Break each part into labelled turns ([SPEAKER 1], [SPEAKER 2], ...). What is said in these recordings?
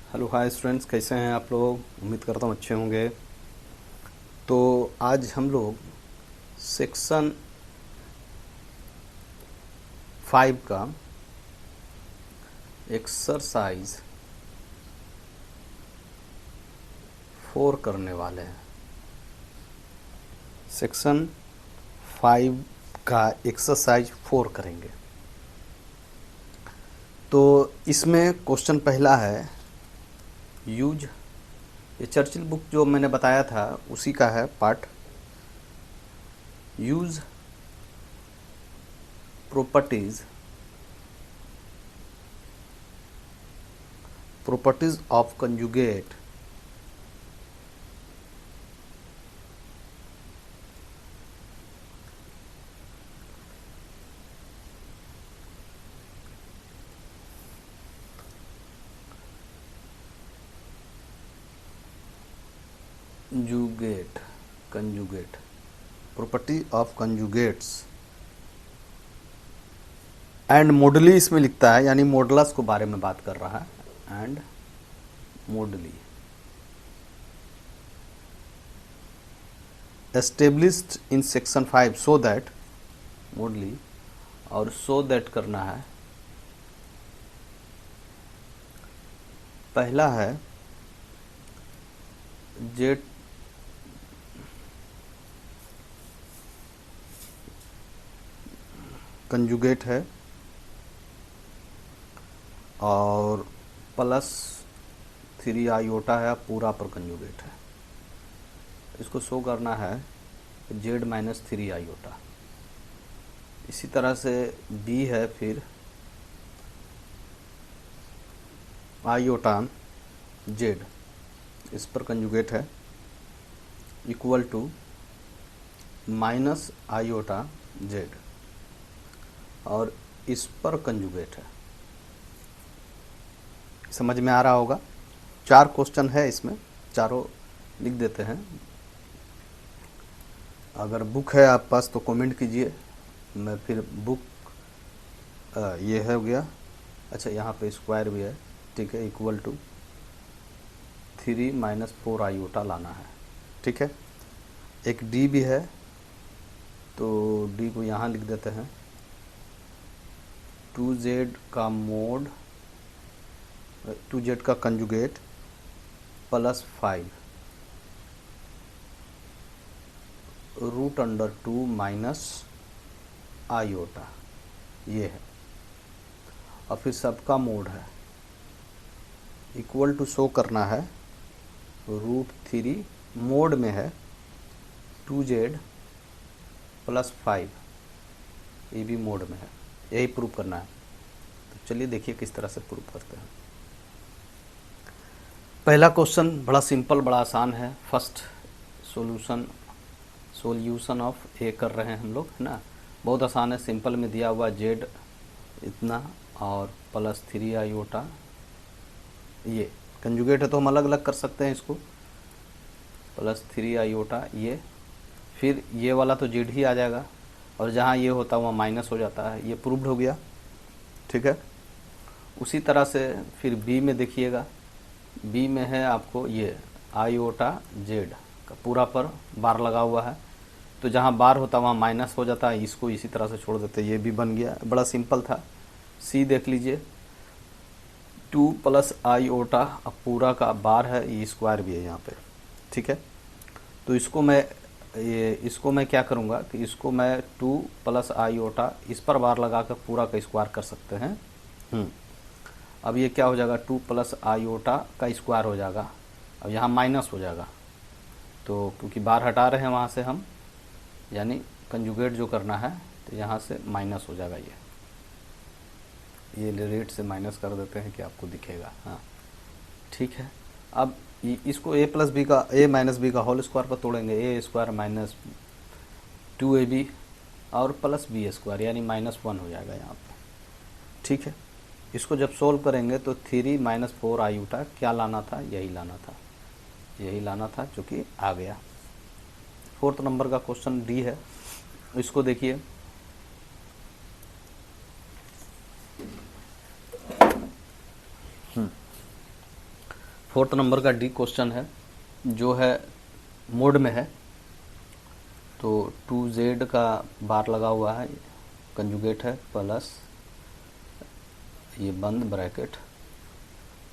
[SPEAKER 1] Hello hi students, कैसे हैं आप लोग। उम्मीद करता हूँ अच्छे होंगे। तो आज हम लोग सेक्शन 5 का एक्सरसाइज 4 करने वाले हैं। सेक्शन 5 का एक्सरसाइज 4 करेंगे। तो इसमें क्वेश्चन पहला है, यूज, ये चर्चिल बुक जो मैंने बताया था उसी का है part. Use properties of conjugate conjugate property of conjugates and मोडली इसमें लिखता है, यानी मॉडलस को बारे में बात कर रहा है। एंड मोडली established in section 5 so that, मोडली और सो दैट करना है। पहला है जेड कंजुगेट है और प्लस 3 आयोटा है, पूरा पर कंजुगेट है। इसको शो करना है जेड माइनस 3 आयोटा। इसी तरह से बी है, फिर आयोटा जेड इस पर कंजुगेट है, equal to minus iota Z और इस पर कंजुगेट है। समझ में आ रहा होगा। 4 क्वेश्चन है इसमें, चारों लिख देते हैं। अगर बुक है आप पास तो कमेंट कीजिए, मैं फिर बुक ये है हो गया। अच्छा, यहाँ पे स्क्वायर भी है, ठीक है। इक्वल टू 3 माइनस 4 आयोटा लाना है, ठीक है। एक डी भी है, तो डी को यहाँ लिख देते हैं। 2z का मोड, 2z का कंजुगेट प्लस 5 √2 माइनस आयोटा, ये है। और फिर सबका मोड है, इक्वल टू शो करना है √3 मोड में है 2z प्लस 5, ये भी मोड में है। यही प्रूव करना है। तो चलिए देखिए किस तरह से प्रूव करते हैं। पहला क्वेश्चन बड़ा सिंपल, बड़ा आसान है। फर्स्ट सॉल्यूशन ऑफ ए कर रहे हैं हम लोग, है ना। बहुत आसान है, सिंपल में दिया हुआ जेड इतना और प्लस 3 आयोटा। ये कंजुगेट है तो हम अलग अलग कर सकते हैं इसको, प्लस 3 आयोटा ये, फिर ये वाला तो जेड ही आ जाएगा और जहाँ ये होता है वहाँ माइनस हो जाता है। ये प्रूव्ड हो गया, ठीक है। उसी तरह से फिर बी में देखिएगा, बी में है आपको ये आयोटा जेड का पूरा पर बार लगा हुआ है, तो जहाँ बार होता है वहाँ माइनस हो जाता है। इसको इसी तरह से छोड़ देते, ये भी बन गया, बड़ा सिंपल था। सी देख लीजिए, 2 प्लस आयोटा, अब पूरा का बार है, ये स्क्वायर भी है यहाँ पे, ठीक है। तो इसको मैं क्या करूँगा कि इसको मैं 2 प्लस आयोटा इस पर बार लगा कर पूरा का स्क्वायर कर सकते हैं। अब ये क्या हो जाएगा, 2 प्लस आयोटा का स्क्वायर हो जाएगा। अब यहाँ माइनस हो जाएगा, तो क्योंकि बार हटा रहे हैं वहाँ से हम, यानी कंजुगेट जो करना है, तो यहाँ से माइनस हो जाएगा। ये रेट से माइनस कर देते हैं कि आपको दिखेगा, हाँ ठीक है। अब इसको a प्लस बी का, a माइनस बी का होल स्क्वायर पर तोड़ेंगे, a स्क्वायर माइनस 2ab और प्लस बी स्क्वायर, यानी -1 हो जाएगा यहाँ पे, ठीक है। इसको जब सोल्व करेंगे तो 3 माइनस 4 आयोटा क्या लाना था, यही लाना था जो कि आ गया। 4th नंबर का क्वेश्चन डी है, इसको देखिए। 4th नंबर का डी क्वेश्चन है, जो है मोड में है। तो 2z का बार लगा हुआ है, कंजुगेट है, प्लस ये बंद ब्रैकेट,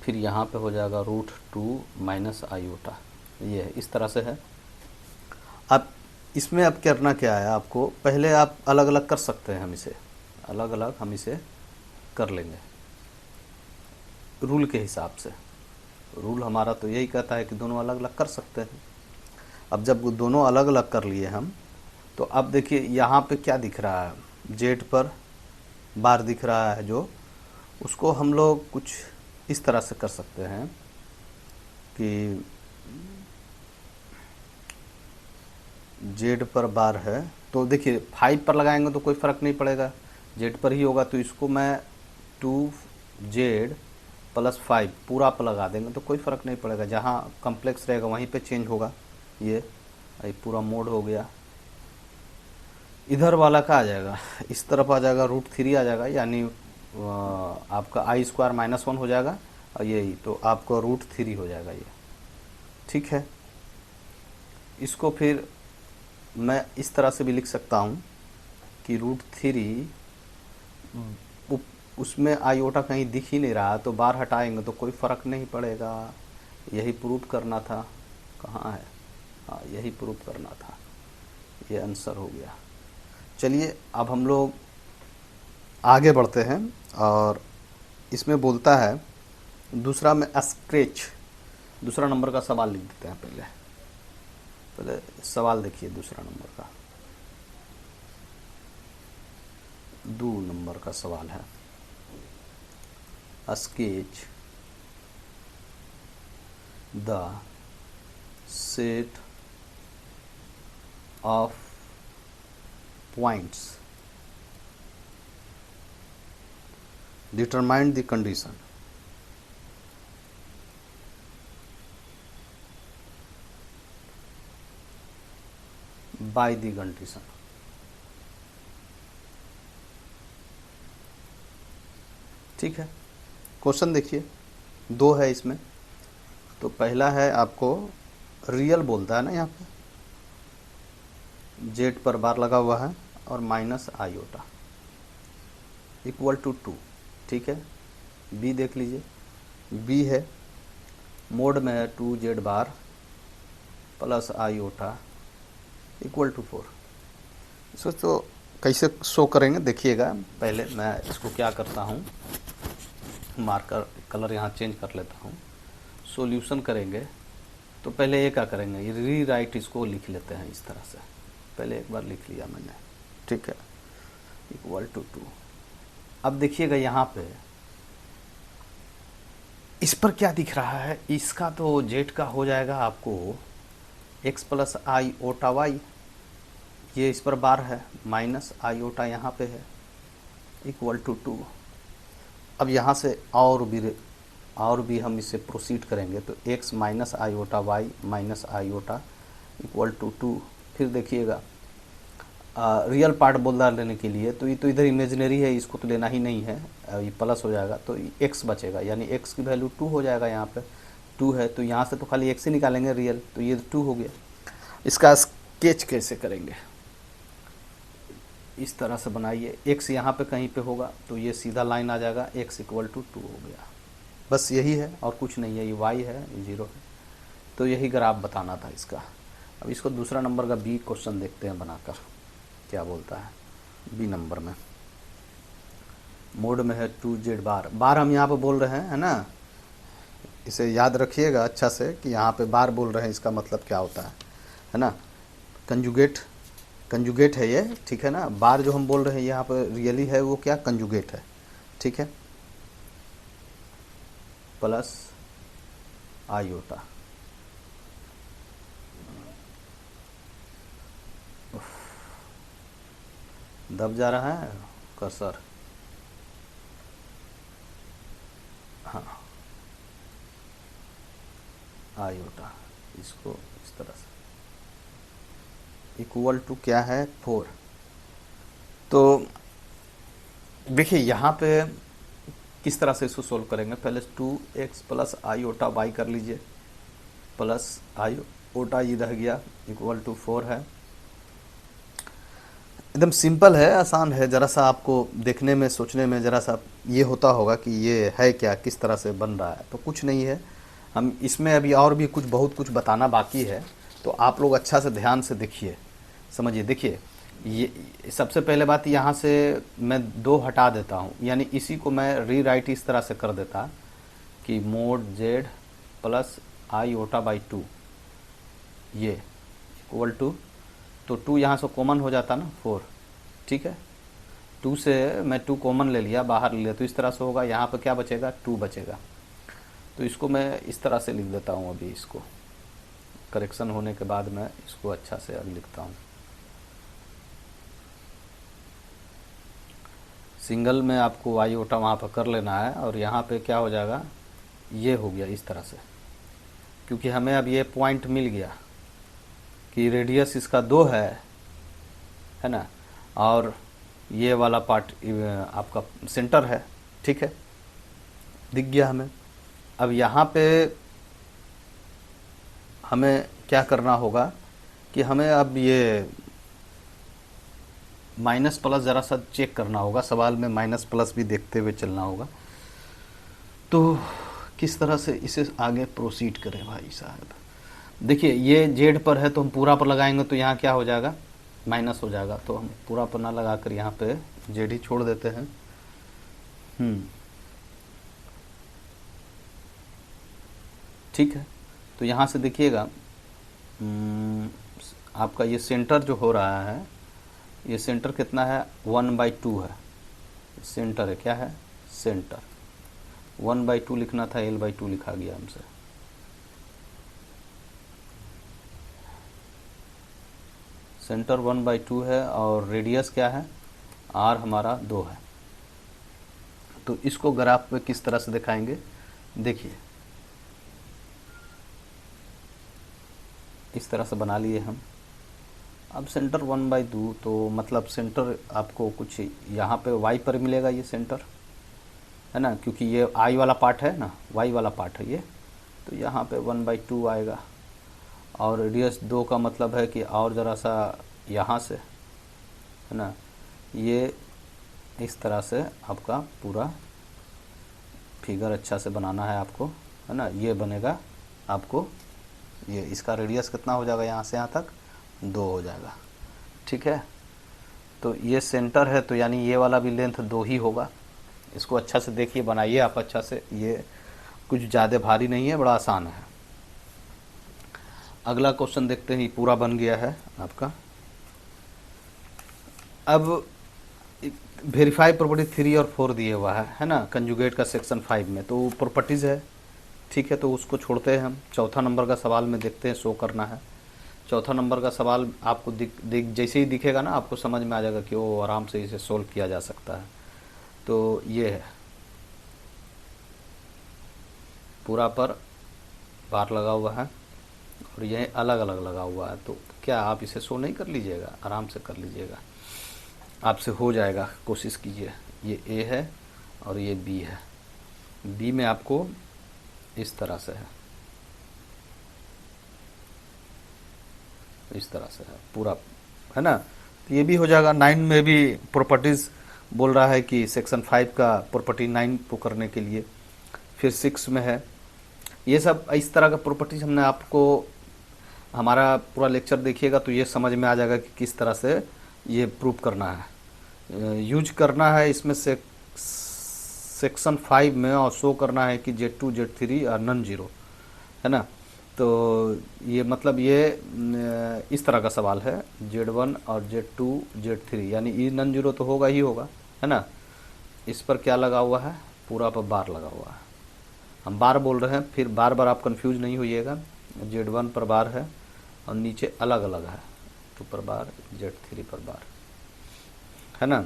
[SPEAKER 1] फिर यहाँ पे हो जाएगा √2 माइनस आयोटा। ये है, इस तरह से है। अब इसमें अब करना क्या है आपको, पहले आप अलग अलग कर सकते हैं, हम इसे अलग अलग हम इसे कर लेंगे रूल के हिसाब से। रूल हमारा तो यही कहता है कि दोनों अलग अलग कर सकते हैं। अब जब दोनों अलग अलग कर लिए हम, तो अब देखिए यहाँ पे क्या दिख रहा है, जेड पर बार दिख रहा है, जो उसको हम लोग कुछ इस तरह से कर सकते हैं कि जेड पर बार है, तो देखिए 5 पर लगाएंगे तो कोई फ़र्क नहीं पड़ेगा, जेड पर ही होगा। तो इसको मैं 2z + 5 पूरा पर लगा देंगे तो कोई फ़र्क नहीं पड़ेगा, जहाँ कम्प्लेक्स रहेगा वहीं पे चेंज होगा। ये पूरा मोड हो गया। इधर वाला का आ जाएगा, इस तरफ आ जाएगा, √3 आ जाएगा, यानी आपका i² -1 हो जाएगा, और यही तो आपको √3 हो जाएगा ये। ठीक है, इसको फिर मैं इस तरह से भी लिख सकता हूँ कि √3 उसमें आयोटा कहीं दिख ही नहीं रहा, तो बार हटाएंगे तो कोई फ़र्क नहीं पड़ेगा। यही प्रूव करना था, कहाँ है, हाँ यही प्रूव करना था, ये आंसर हो गया। चलिए अब हम लोग आगे बढ़ते हैं, और इसमें बोलता है दूसरा में स्केच, दूसरा नंबर का सवाल लिख देते हैं। पहले सवाल देखिए, दूसरा नंबर का 2 नंबर का सवाल है। Sketch the set of points determine the condition by the condition। ठीक है, क्वेश्चन देखिए, 2 है इसमें। तो पहला है आपको रियल बोलता है ना, यहाँ पे जेड पर बार लगा हुआ है और माइनस आयोटा = 2। ठीक है, बी देख लीजिए, बी है मोड में है 2z बार + आयोटा = 4। इसको तो कैसे शो करेंगे देखिएगा। पहले मैं इसको क्या करता हूँ, मार्कर कलर यहाँ चेंज कर लेता हूँ। सॉल्यूशन करेंगे तो पहले ये क्या करेंगे, ये रीराइट इसको लिख लेते हैं इस तरह से। पहले एक बार लिख लिया मैंने, ठीक है, = 2। अब देखिएगा यहाँ पे इस पर क्या दिख रहा है, इसका तो जेड का हो जाएगा आपको x + आयोटा y, ये इस पर बार है, माइनस आयोटा यहाँ पे है = 2। अब यहाँ से और भी हम इसे प्रोसीड करेंगे, तो x - आयोटा y - आयोटा = 2। फिर देखिएगा रियल पार्ट बोल लेने के लिए, तो ये तो इधर इमेजिनरी है, इसको तो लेना ही नहीं है, ये प्लस हो जाएगा तो x बचेगा, यानी x की वैल्यू 2 हो जाएगा। यहाँ पे 2 है तो यहाँ से तो खाली x ही निकालेंगे रियल, तो ये 2 हो गया। इसका स्केच कैसे करेंगे, इस तरह से बनाइए, x यहाँ पे कहीं पे होगा तो ये सीधा लाइन आ जाएगा, x = 2 हो गया। बस यही है और कुछ नहीं है, ये y है, ये 0 है, तो यही ग्राफ बताना था इसका। अब इसको दूसरा नंबर का बी क्वेश्चन देखते हैं बनाकर, क्या बोलता है। बी नंबर में मोड में है 2z बार हम यहाँ पे बोल रहे हैं, है ना, इसे याद रखिएगा अच्छा से कि यहाँ पे बार बोल रहे हैं, इसका मतलब क्या होता है ना, कंजुगेट है ये, ठीक है ना। बार जो हम बोल रहे हैं यहाँ पे रियली है वो क्या, कंजुगेट है, ठीक है, प्लस आयोटा। दब जा रहा है कर्सर, हाँ, आयोटा, इसको इस तरह से = क्या है, 4। तो देखिए यहाँ पे किस तरह से इसको सोल्व करेंगे, पहले 2x प्लस आईओटा वाई कर लीजिए, प्लस आईओटा ये रह गया इक्वल टू 4 है। एकदम सिंपल है, आसान है, ज़रा सा आपको देखने में सोचने में ज़रा सा ये होता होगा कि ये है क्या, किस तरह से बन रहा है। तो कुछ नहीं है, हम इसमें अभी और भी कुछ बहुत कुछ बताना बाकी है, तो आप लोग अच्छा से ध्यान से देखिए, समझिए। देखिए ये सबसे पहले बात, यहाँ से मैं 2 हटा देता हूँ, यानी इसी को मैं रीराइट इस तरह से कर देता कि mode Z plus iota by 2 ये इक्वल टू, तो 2 यहाँ से कॉमन हो जाता ना 4, ठीक है। 2 से मैं 2 कॉमन ले लिया, बाहर ले लिया, तो इस तरह से होगा, यहाँ पर क्या बचेगा 2 बचेगा। तो इसको मैं इस तरह से लिख देता हूँ, अभी इसको करेक्शन होने के बाद मैं इसको अच्छा से अब लिखता हूँ। सिंगल में आपको आईओटा वहाँ पर कर लेना है, और यहाँ पे क्या हो जाएगा, ये हो गया इस तरह से, क्योंकि हमें अब ये पॉइंट मिल गया कि रेडियस इसका 2 है ना, और ये वाला पार्ट आपका सेंटर है, ठीक है, दिख गया हमें। अब यहाँ पे हमें क्या करना होगा कि हमें अब ये माइनस प्लस ज़रा सा चेक करना होगा, सवाल में माइनस प्लस भी देखते हुए चलना होगा। तो किस तरह से इसे आगे प्रोसीड करें भाई साहब। देखिए ये जेड पर है तो हम पूरा पर लगाएंगे तो यहाँ क्या हो जाएगा, माइनस हो जाएगा, तो हम पूरा पर ना लगा कर यहाँ पे जेड ही छोड़ देते हैं। ठीक है, तो यहाँ से देखिएगा आपका ये सेंटर जो हो रहा है, ये सेंटर कितना है 1/2 है, सेंटर है, क्या है सेंटर, 1/2 लिखना था, l/2 लिखा गया हमसे। सेंटर 1/2 है और रेडियस क्या है r हमारा 2 है। तो इसको ग्राफ पे किस तरह से दिखाएंगे, देखिए इस तरह से बना लिए हम। अब सेंटर 1/2, तो मतलब सेंटर आपको कुछ यहाँ पे y पर मिलेगा, ये सेंटर है ना, क्योंकि ये i वाला पार्ट है ना, y वाला पार्ट है ये, तो यहाँ पे 1/2 आएगा। और रेडियस 2 का मतलब है कि और ज़रा सा यहाँ से है ना, ये इस तरह से आपका पूरा फिगर अच्छा से बनाना है आपको, है ना। ये बनेगा आपको, ये इसका रेडियस कितना हो जाएगा, यहाँ से यहाँ तक 2 हो जाएगा, ठीक है। तो ये सेंटर है, तो यानी ये वाला भी लेंथ 2 ही होगा। इसको अच्छा से देखिए, बनाइए आप अच्छा से, ये कुछ ज़्यादा भारी नहीं है, बड़ा आसान है। अगला क्वेश्चन देखते हैं, पूरा बन गया है आपका। अब वेरीफाई प्रॉपर्टी 3 और 4 दिए हुआ है ना, कंजुगेट का सेक्शन 5 में, तो प्रॉपर्टीज़ है, ठीक है, तो उसको छोड़ते हैं हम। चौथा नंबर का सवाल में देखते हैं, शो करना है। चौथा नंबर का सवाल आपको जैसे ही दिखेगा ना, आपको समझ में आ जाएगा कि वो आराम से इसे सोल्व किया जा सकता है। तो ये है, पूरा पर बार लगा हुआ है और यह अलग अलग लगा हुआ है, तो क्या आप इसे शो नहीं कर लीजिएगा, आराम से कर लीजिएगा, आपसे हो जाएगा, कोशिश कीजिए। ये ए है और ये बी है, बी में आपको इस तरह से है, इस तरह से है पूरा, है ना। तो ये भी हो जाएगा। 9 में भी प्रॉपर्टीज़ बोल रहा है कि सेक्शन 5 का प्रॉपर्टी 9 को करने के लिए, फिर 6 में है। ये सब इस तरह का प्रॉपर्टीज हमने आपको, हमारा पूरा लेक्चर देखिएगा तो ये समझ में आ जाएगा कि किस तरह से ये प्रूव करना है, यूज करना है इसमें से सेक्शन 5 में, और शो करना है कि Z2 Z3 और नॉन जीरो, है ना। तो ये मतलब ये इस तरह का सवाल है, Z1 और Z2 Z3, यानी ये नॉन जीरो तो होगा ही होगा, है ना। इस पर क्या लगा हुआ है, पूरा पर बार लगा हुआ है, हम बार बोल रहे हैं, फिर बार बार आप कंफ्यूज नहीं होइएगा। Z1 पर बार है और नीचे अलग अलग है, Z2 पर बार, Z3 पर बार, है ना।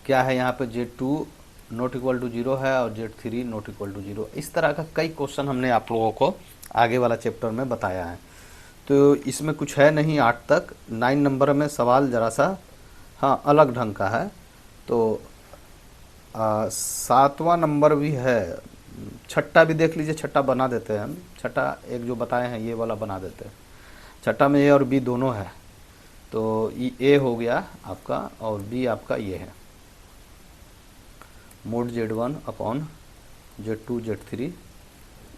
[SPEAKER 1] क्या है यहाँ पे, Z2 नॉट इक्वल टू 0 है और Z3 नॉट इक्वल टू 0। इस तरह का कई क्वेश्चन हमने आप लोगों को आगे वाला चैप्टर में बताया है। तो इसमें कुछ है नहीं 8 तक। 9 नंबर में सवाल ज़रा सा हाँ अलग ढंग का है। तो सातवां नंबर भी है, छठा भी देख लीजिए, छठा बना देते हैं हम। छठा एक जो बताए हैं ये वाला बना देते हैं। छठा में ए और बी दोनों है, तो ए हो गया आपका और बी आपका ये है, mod Z1 upon Z2 Z3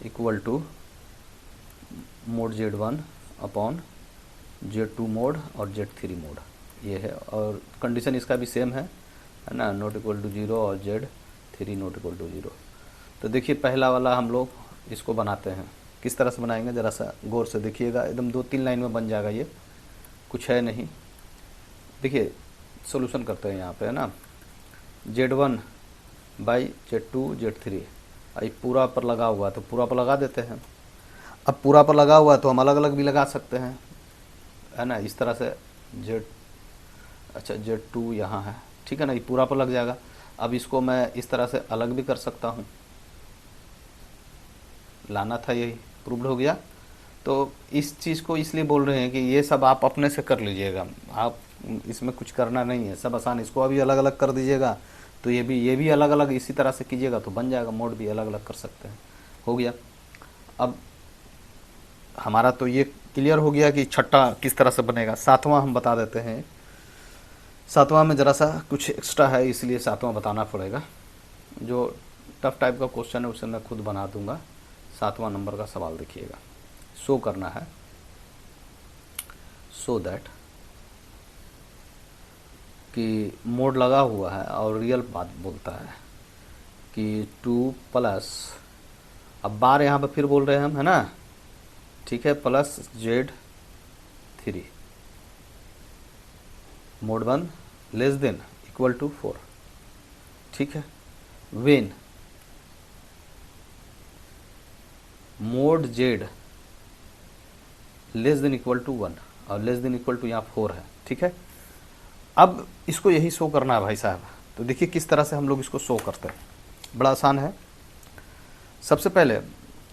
[SPEAKER 1] equal to mod Z1 upon Z2 mod और Z3 मोड, ये है। और कंडीशन इसका भी सेम है ना, नॉट इक्वल टू 0 और Z3 नॉट इक्वल टू 0। तो देखिए पहला वाला हम लोग इसको बनाते हैं, किस तरह से बनाएंगे ज़रा सा गौर से देखिएगा, एकदम 2-3 लाइन में बन जाएगा, ये कुछ है नहीं। देखिए सॉल्यूशन करते हैं यहाँ पे, है ना, Z1 बाई Z2 Z3, आई पूरा पर लगा हुआ है तो पूरा पर लगा देते हैं। अब पूरा पर लगा हुआ है तो हम अलग अलग भी लगा सकते हैं, है ना, इस तरह से अच्छा Z2 यहाँ है, ठीक है ना, ये पूरा पर लग जाएगा। अब इसको मैं इस तरह से अलग भी कर सकता हूँ, लाना था, यही प्रूव्ड हो गया। तो इस चीज़ को इसलिए बोल रहे हैं कि ये सब आप अपने से कर लीजिएगा, आप इसमें कुछ करना नहीं है, सब आसान। इसको अभी अलग अलग कर दीजिएगा तो ये भी अलग अलग इसी तरह से कीजिएगा तो बन जाएगा, मोड भी अलग अलग कर सकते हैं, हो गया। अब हमारा तो ये क्लियर हो गया कि छठा किस तरह से बनेगा। सातवां हम बता देते हैं, सातवां में ज़रा सा कुछ एक्स्ट्रा है इसलिए सातवां बताना पड़ेगा। जो टफ टाइप का क्वेश्चन है उसे मैं खुद बना दूंगा। सातवां नंबर का सवाल देखिएगा, शो करना है, सो दैट कि मोड लगा हुआ है और रियल बात बोलता है कि 2 प्लस, अब बार यहाँ पर फिर बोल रहे हैं हम, है ना, ठीक है, plus Z3 mod 1 less than equal to 4, ठीक है, when mod Z less than equal to 1 और लेस देन इक्वल टू यहाँ 4 है, ठीक है। अब इसको यही शो करना है भाई साहब। तो देखिए किस तरह से हम लोग इसको शो करते हैं, बड़ा आसान है। सबसे पहले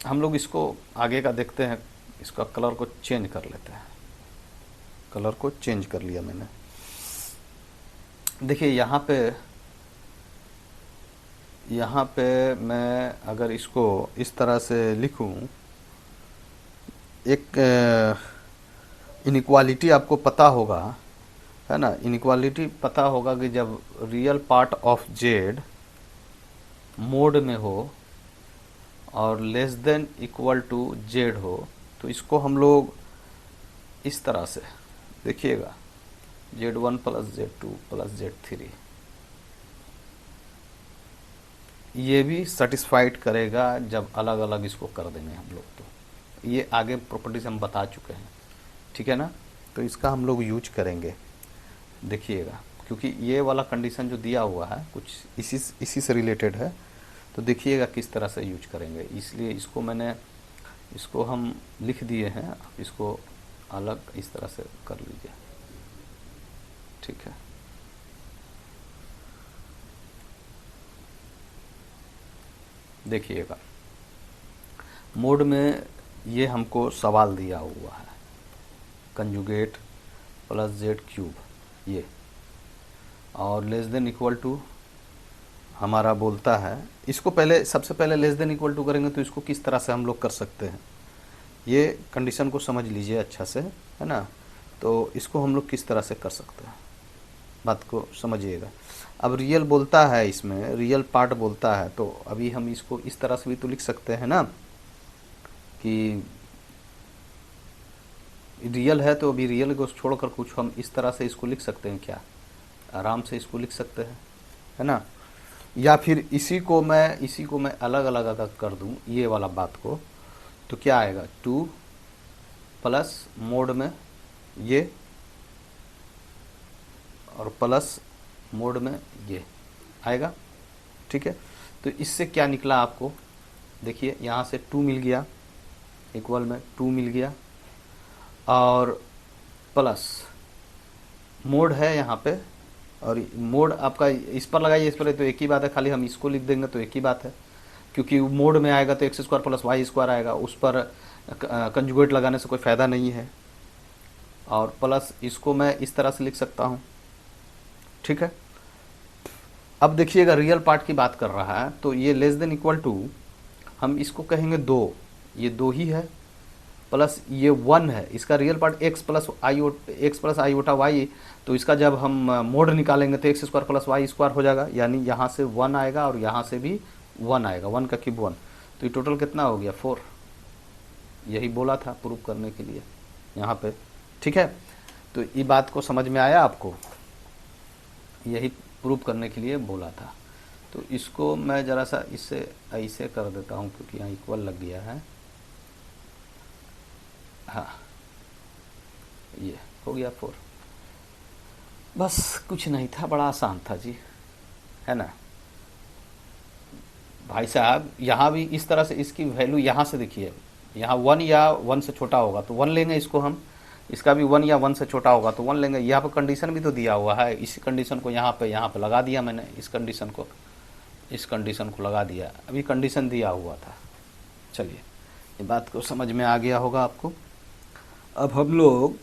[SPEAKER 1] हम लोग इसको आगे का देखते हैं, इसका कलर को चेंज कर लेते हैं। कलर को चेंज कर लिया मैंने। देखिए यहाँ पे मैं अगर इसको इस तरह से लिखूं, एक इनइक्वालिटी आपको पता होगा, है ना, इनइक्वालिटी पता होगा कि जब real part of Z mod में हो और less than equal to Z हो तो इसको हम लोग इस तरह से देखिएगा, Z1 plus Z2 plus Z3, ये भी सेटिस्फाइड करेगा जब अलग अलग इसको कर देंगे हम लोग। तो ये आगे प्रॉपर्टीज हम बता चुके हैं, ठीक है ना, तो इसका हम लोग यूज करेंगे, देखिएगा, क्योंकि ये वाला कंडीशन जो दिया हुआ है कुछ इसी से रिलेटेड है। तो देखिएगा किस तरह से यूज करेंगे, इसलिए इसको हम लिख दिए हैं, आप इसको अलग इस तरह से कर लीजिए, ठीक है। देखिएगा मोड में ये हमको सवाल दिया हुआ है, कंजुगेट प्लस Z क्यूब, ये, और लेस देन इक्वल टू हमारा बोलता है, इसको पहले सबसे पहले लेस देन इक्वल टू करेंगे तो इसको किस तरह से हम लोग कर सकते हैं, ये कंडीशन को समझ लीजिए अच्छा से, है ना। तो इसको हम लोग किस तरह से कर सकते हैं, बात को समझिएगा। अब रियल बोलता है, इसमें रियल पार्ट बोलता है, तो अभी हम इसको इस तरह से भी तो लिख सकते हैं ना कि रियल है, तो अभी रियल को छोड़कर कुछ हम इस तरह से इसको लिख सकते हैं क्या, आराम से इसको लिख सकते हैं, है ना। या फिर इसी को मैं अलग अलग अगर कर दूं ये वाला बात को, तो क्या आएगा, 2 प्लस मोड में ये और प्लस मोड में ये आएगा, ठीक है। तो इससे क्या निकला आपको, देखिए यहाँ से 2 मिल गया, इक्वल में 2 मिल गया, और प्लस मोड है यहाँ पे, और मोड आपका इस पर लगाइए, इस पर तो एक ही बात है, खाली हम इसको लिख देंगे तो एक ही बात है, क्योंकि मोड में आएगा तो x square plus y square आएगा, उस पर कंजुगेट लगाने से कोई फ़ायदा नहीं है। और प्लस इसको मैं इस तरह से लिख सकता हूँ, ठीक है। अब देखिएगा रियल पार्ट की बात कर रहा है, तो ये लेस देन इक्वल टू हम इसको कहेंगे 2, ये 2 ही है, प्लस ये 1 है, इसका real part x plus iota y, तो इसका जब हम मोड निकालेंगे तो x square plus y square हो जाएगा, यानी यहाँ से 1 आएगा और यहाँ से भी 1 आएगा, 1 का क्यूब 1, तो ये टोटल कितना हो गया 4। यही बोला था प्रूव करने के लिए यहाँ पे, ठीक है। तो ये बात को समझ में आया आपको, यही प्रूव करने के लिए बोला था। तो इसको मैं ज़रा सा इससे ऐसे कर देता हूँ क्योंकि यहाँ इक्वल लग गया है, हाँ ये हो गया 4। बस कुछ नहीं था, बड़ा आसान था जी, है ना भाई साहब। यहाँ भी इस तरह से इसकी वैल्यू यहाँ से देखिए, यहाँ 1 या 1 से छोटा होगा तो 1 लेंगे इसको हम, इसका भी 1 या 1 से छोटा होगा तो 1 लेंगे। यहाँ पर कंडीशन भी तो दिया हुआ है, इसी कंडीशन को यहाँ पे लगा दिया मैंने, इस कंडीशन को लगा दिया, अभी कंडीशन दिया हुआ था। चलिए ये बात को समझ में आ गया होगा आपको। अब हम लोग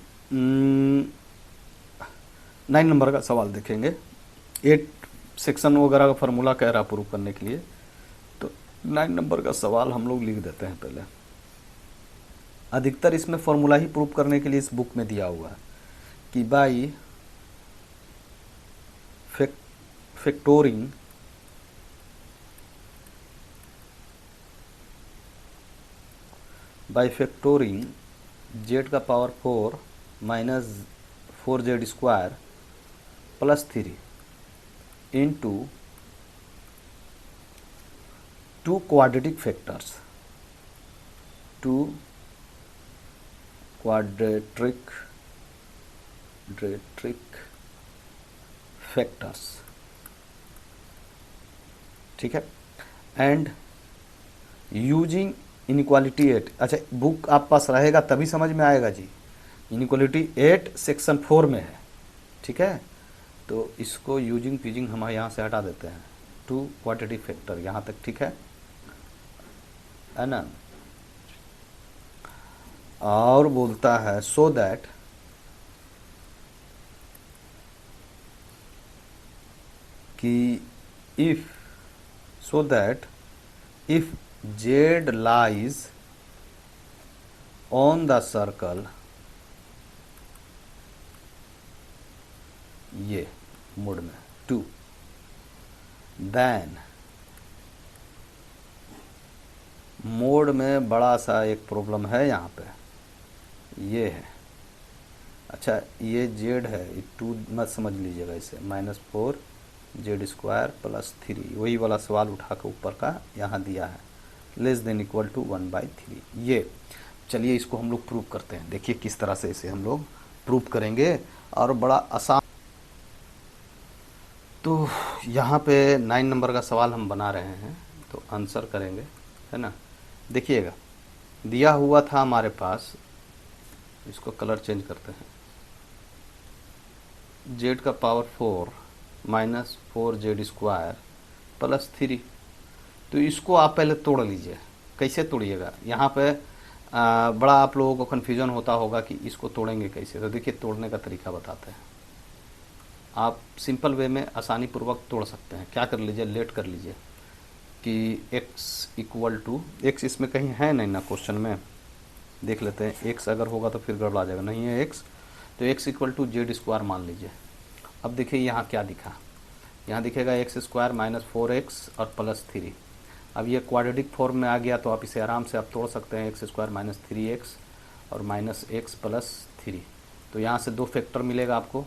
[SPEAKER 1] 9 नंबर का सवाल देखेंगे। 8 सेक्शन वगैरह का फार्मूला कह रहा प्रूव करने के लिए, तो 9 नंबर का सवाल हम लोग लिख देते हैं पहले। अधिकतर इसमें फॉर्मूला ही प्रूव करने के लिए इस बुक में दिया हुआ है कि बाई फैक्टोरिंग जेड का power 4 minus 4z square plus 3 into 2 quadratic factors, 2 quadratic factors, ठीक है, एंड यूजिंग इनइक्वालिटी 8। अच्छा बुक आप पास रहेगा तभी समझ में आएगा जी, इनइक्वालिटी 8 सेक्शन 4 में है, ठीक है। तो इसको यूजिंग हम यहाँ से हटा देते हैं, 2 क्वाड्रेटिक फैक्टर यहाँ तक, ठीक है ना। और बोलता है सो दैट कि if z lies on the circle, ये मोड में 2, देन मोड में बड़ा सा एक प्रॉब्लम है यहाँ पे, ये है। अच्छा ये z है, ये 2 मत समझ लीजिएगा इसे, -4z स्क्वायर प्लस 3, वही वाला सवाल उठा के ऊपर का यहाँ दिया है, लेस देन इक्वल टू 1/3। ये चलिए इसको हम लोग प्रूव करते हैं, देखिए किस तरह से इसे हम लोग प्रूव करेंगे, और बड़ा आसान। तो यहाँ पे 9 नंबर का सवाल हम बना रहे हैं, तो आंसर करेंगे, है ना। देखिएगा दिया हुआ था हमारे पास, इसको कलर चेंज करते हैं, z का power 4 minus 4z square plus 3। तो इसको आप पहले तोड़ लीजिए। कैसे तोड़िएगा, यहाँ पे बड़ा आप लोगों को कन्फ्यूजन होता होगा कि इसको तोड़ेंगे कैसे। तो देखिए तोड़ने का तरीका बताते हैं, आप सिंपल वे में आसानी पूर्वक तोड़ सकते हैं। क्या कर लीजिए, लेट कर लीजिए कि x इक्वल टू, x इसमें कहीं है नहीं ना क्वेश्चन में, देख लेते हैं। x अगर होगा तो फिर गड़बड़ा जाएगा, नहीं है x, तो x equal to z square मान लीजिए। अब देखिए यहाँ क्या दिखा, यहाँ दिखेगा एक्स स्क्वायर माइनस 4x और प्लस 3। अब ये क्वाड्रेटिक फॉर्म में आ गया, तो आप इसे आराम से आप तोड़ सकते हैं, एक्स स्क्वायर माइनस 3x और माइनस x प्लस 3। तो यहाँ से 2 फैक्टर मिलेगा आपको,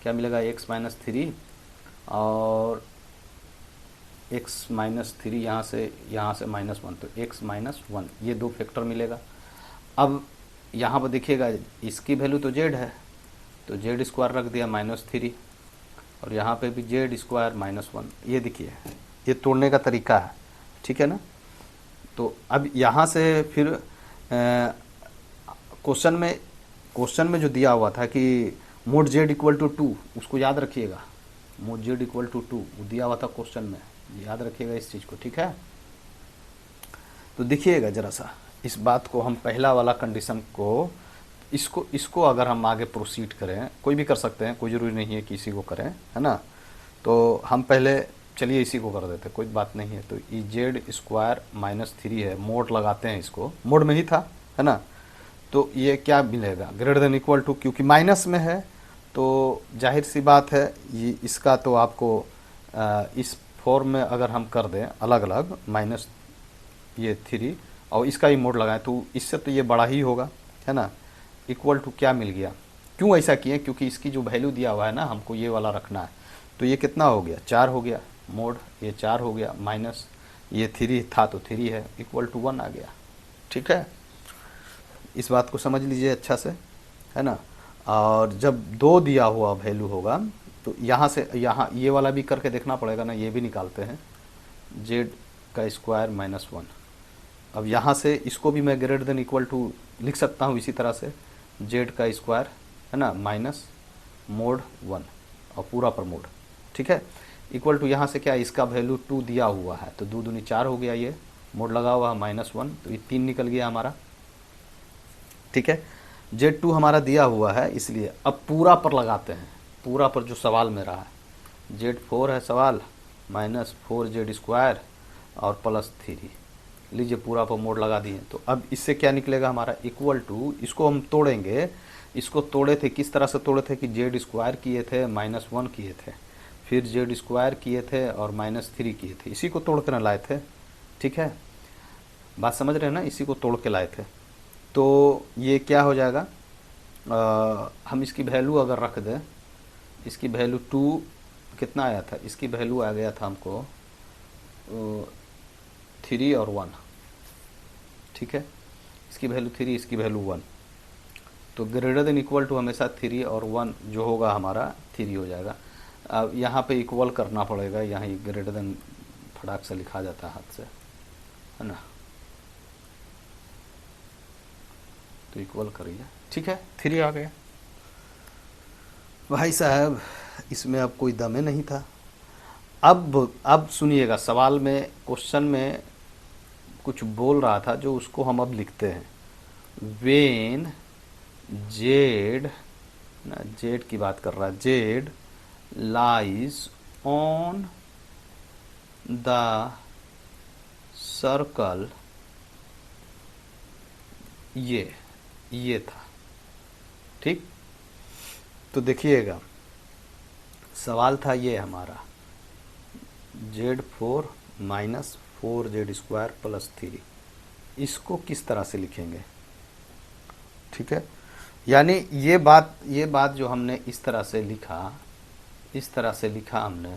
[SPEAKER 1] क्या मिलेगा, x माइनस 3 और x माइनस 3, यहाँ से -1, तो x माइनस 1, ये 2 फैक्टर मिलेगा। अब यहाँ पर देखिएगा इसकी वैल्यू तो z है, तो z स्क्वायर रख दिया -3, और यहाँ पे भी z स्क्वायर -1। ये देखिए ये तोड़ने का तरीका है, ठीक है ना। तो अब यहाँ से फिर क्वेश्चन में जो दिया हुआ था कि मोड z इक्वल टू 2, उसको याद रखिएगा, मोड z इक्वल टू 2 दिया हुआ था क्वेश्चन में, याद रखिएगा इस चीज़ को, ठीक है। तो देखिएगा ज़रा सा इस बात को, हम पहला वाला कंडीशन को, इसको अगर हम आगे प्रोसीड करें, कोई भी कर सकते हैं, कोई ज़रूरी नहीं है कि इसी को करें, है ना। तो हम पहले चलिए इसी को कर देते, कोई बात नहीं है। तो ई जेड स्क्वायर माइनस 3 है, मोड लगाते हैं, इसको मोड में ही था, है ना। तो ये क्या मिलेगा, ग्रेटर देन इक्वल टू, क्योंकि माइनस में है तो जाहिर सी बात है ये इसका तो आपको इस फॉर्म में अगर हम कर दें अलग अलग, माइनस ये 3 और इसका ही मोड लगाएं तो इससे तो ये बड़ा ही होगा, है ना। इक्वल टू क्या मिल गया, क्यों ऐसा किए, क्योंकि इसकी जो वैल्यू दिया हुआ है ना, हमको ये वाला रखना है। तो ये कितना हो गया, 4 हो गया, मोड ये 4 हो गया, माइनस ये 3 था तो 3 है, इक्वल टू 1 आ गया। ठीक है, इस बात को समझ लीजिए अच्छा से, है ना। और जब 2 दिया हुआ वैल्यू होगा तो यहाँ से यहाँ ये वाला भी करके देखना पड़ेगा ना, ये भी निकालते हैं, जेड का स्क्वायर माइनस 1। अब यहाँ से इसको भी मैं ग्रेटर देन इक्वल टू लिख सकता हूँ इसी तरह से, जेड का स्क्वायर, है ना, माइनस मोड 1 और पूरा पर मोड। ठीक है, इक्वल टू यहाँ से क्या, इसका वैल्यू 2 दिया हुआ है तो 2 दूनी 4 हो गया, ये मोड लगा हुआ है -1 तो ये 3 निकल गया हमारा। ठीक है, Z2 हमारा दिया हुआ है, इसलिए अब पूरा पर लगाते हैं, पूरा पर जो सवाल में रहा है, Z4 है सवाल, -4Z स्क्वायर और +3, लीजिए पूरा पर मोड लगा दिए। तो अब इससे क्या निकलेगा हमारा, इक्वल टू, इसको हम तोड़ेंगे, इसको तोड़े थे, किस तरह से तोड़े थे कि Z स्क्वायर किए थे, -1 किए थे, फिर Z स्क्वायर किए थे और -3 किए थे, इसी को तोड़ कर लाए थे। ठीक है, बात समझ रहे हैं ना, इसी को तोड़ के लाए थे। तो ये क्या हो जाएगा, हम इसकी वैल्यू अगर रख दें, इसकी वैल्यू 2 कितना आया था, इसकी वैल्यू आ गया था हमको 3 और 1। ठीक है, इसकी वैल्यू 3, इसकी वैल्यू 1, तो ग्रेटर देन इक्वल टू हमेशा 3 और 1 जो होगा हमारा 3 हो जाएगा। अब यहाँ पे इक्वल करना पड़ेगा, यहाँ ग्रेटर देन फटाक से लिखा जाता है हाथ से, है ना, तो इक्वल करिए। ठीक है, 3 आ गया भाई साहब, इसमें अब कोई दमे नहीं था। अब सुनिएगा, सवाल में, क्वेश्चन में कुछ बोल रहा था जो उसको हम अब लिखते हैं, वेन जेड, ना जेड की बात कर रहा है, Z lies on the circle, ये था। ठीक, तो देखिएगा सवाल था ये हमारा, Z4 -4Z स्क्वायर +3, इसको किस तरह से लिखेंगे। ठीक है, यानी ये बात जो हमने इस तरह से लिखा हमने,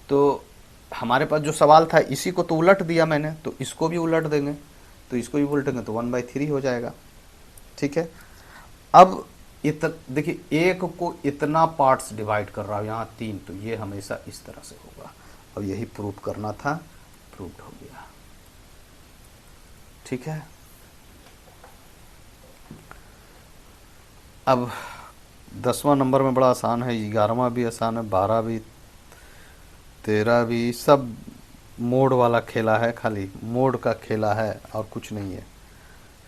[SPEAKER 1] तो हमारे पास जो सवाल था इसी को तो उलट दिया मैंने, तो इसको भी उलट देंगे, तो इसको भी उलटेंगे तो 1/3 हो जाएगा। ठीक है, अब देखिए, एक को इतना पार्ट्स डिवाइड कर रहा हूँ, यहाँ 3, तो ये हमेशा इस तरह से होगा। अब यही प्रूफ करना था, प्रूफ हो गया। ठीक है, अब 10वां नंबर में बड़ा आसान है, 11वां भी आसान है, 12 भी, 13 भी, सब मोड वाला खेला है, खाली मोड का खेला है और कुछ नहीं है,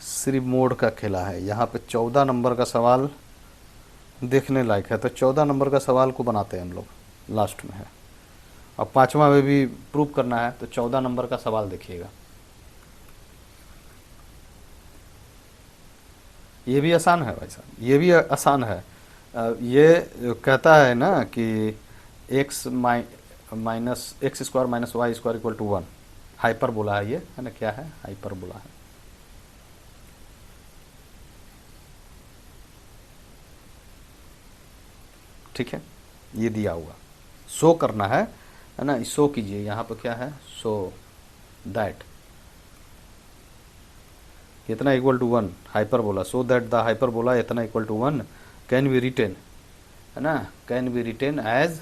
[SPEAKER 1] सिर्फ मोड का खेला है। यहाँ पे 14 नंबर का सवाल देखने लायक है, तो 14 नंबर का सवाल को बनाते हैं हम लोग, लास्ट में है। अब 5वां में भी प्रूफ करना है, तो 14 नंबर का सवाल देखिएगा, ये भी आसान है भाई साहब, ये भी आसान है। ये कहता है ना कि x square minus y square equal to 1, hyperbola है ये, है ना, क्या है, हाइपर बोला है। ठीक है, ये दिया हुआ, शो करना है ना, शो कीजिए, यहाँ पर क्या है, शो दैट इतना equal to 1, hyperbola, so that the hyperbola इतना equal to 1 can be written, है ना, can be written as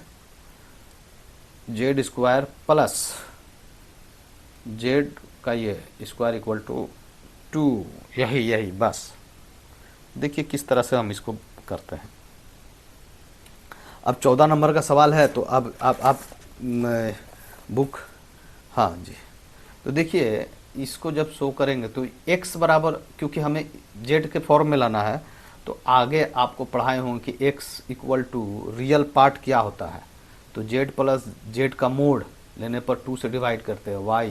[SPEAKER 1] z square plus z का ये स्क्वायर इक्वल टू 2, यही बस। देखिए किस तरह से हम इसको करते हैं। अब 14 नंबर का सवाल है, तो अब आप बुक, हाँ जी, तो देखिए इसको जब शो करेंगे तो x बराबर, क्योंकि हमें z के फॉर्म में लाना है, तो आगे आपको पढ़ाए होंगे कि x equal to real part क्या होता है, तो z प्लस z का मोड, लेने पर 2 से डिवाइड करते हैं y,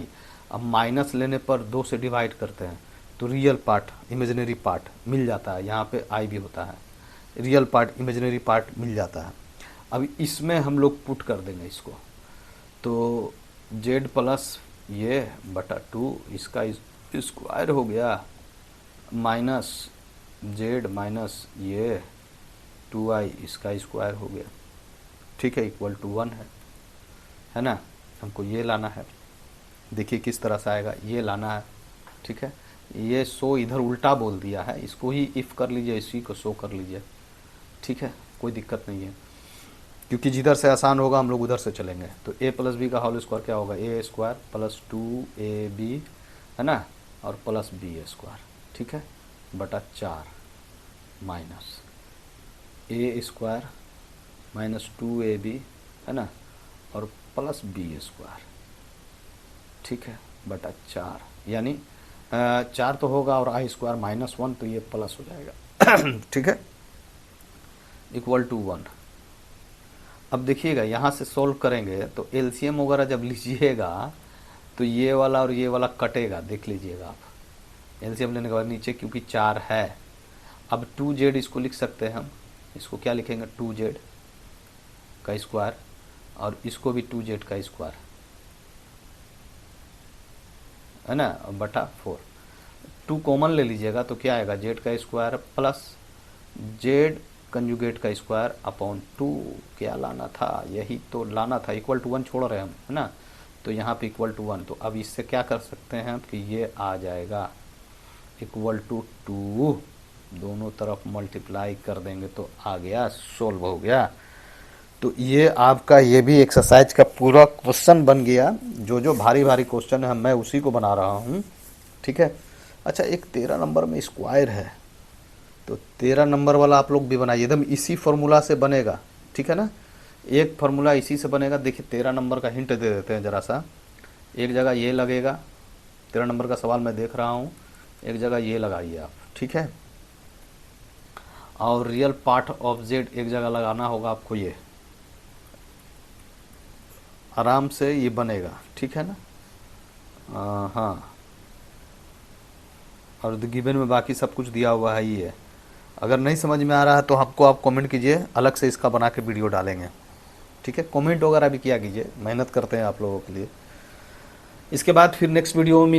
[SPEAKER 1] अब माइनस लेने पर 2 से डिवाइड करते हैं तो रियल पार्ट इमेजिनरी पार्ट मिल जाता है, यहाँ पे i भी होता है, रियल पार्ट इमेजिनरी पार्ट मिल जाता है। अब इसमें हम लोग पुट कर देंगे इसको, तो z प्लस ये बटा 2 इसका स्क्वायर हो गया माइनस z माइनस ये 2i इसका स्क्वायर हो गया, ठीक है, इक्वल टू 1 है ना। हमको ये लाना है, देखिए किस तरह से आएगा, ये लाना है, ठीक है। ये सो इधर उल्टा बोल दिया है, इसको ही इफ़ कर लीजिए, इसी को सो कर लीजिए, ठीक है, कोई दिक्कत नहीं है, क्योंकि जिधर से आसान होगा हम लोग उधर से चलेंगे। तो a प्लस बी का होल स्क्वायर क्या होगा, a स्क्वायर प्लस 2ab है ना, और प्लस b स्क्वायर, ठीक है, बटा 4 minus a square minus 2ab है ना, और प्लस b स्क्वायर, ठीक है, बटा 4, यानी 4 तो होगा और i स्क्वायर माइनस 1 तो ये प्लस हो जाएगा ठीक है, इक्वल टू 1। अब देखिएगा यहाँ से सोल्व करेंगे तो एलसीएम वगैरह जब लीजिएगा तो ये वाला और ये वाला कटेगा, देख लीजिएगा आप एलसीएम लेने के बाद नीचे, क्योंकि 4 है। अब 2z इसको लिख सकते हैं हम, इसको क्या लिखेंगे 2z का स्क्वायर, और इसको भी 2z का स्क्वायर है ना, बटा 4। 2 कॉमन ले लीजिएगा तो क्या आएगा, z का स्क्वायर प्लस z कंजुगेट का स्क्वायर अपॉन 2, क्या लाना था, यही तो लाना था, इक्वल टू 1 छोड़ रहे हैं हम, है ना, तो यहाँ पे इक्वल टू 1। तो अब इससे क्या कर सकते हैं कि ये आ जाएगा इक्वल टू 2, दोनों तरफ मल्टीप्लाई कर देंगे तो आ गया, सोल्व हो गया। तो ये आपका ये भी एक्सरसाइज का पूरा क्वेश्चन बन गया, जो भारी भारी क्वेश्चन है मैं उसी को बना रहा हूँ, ठीक है। अच्छा, एक 13 नंबर में स्क्वायर है, तो 13 नंबर वाला आप लोग भी बनाइए, एकदम इसी फॉर्मूला से बनेगा, ठीक है ना, एक फार्मूला इसी से बनेगा। देखिए 13 नंबर का हिंट दे देते हैं ज़रा सा, एक जगह ये लगेगा, 13 नंबर का सवाल मैं देख रहा हूँ, एक जगह ये लगाइए आप, ठीक है, और रियल पार्ट ऑफ जेड एक जगह लगाना होगा आपको, ये आराम से ये बनेगा, ठीक है ना। हाँ, और गिवन में बाकी सब कुछ दिया हुआ है ही है। अगर नहीं समझ में आ रहा है तो आपको आप कमेंट कीजिए, अलग से इसका बना के वीडियो डालेंगे, ठीक है। कमेंट वगैरह भी किया कीजिए, मेहनत करते हैं आप लोगों के लिए। इसके बाद फिर नेक्स्ट वीडियो में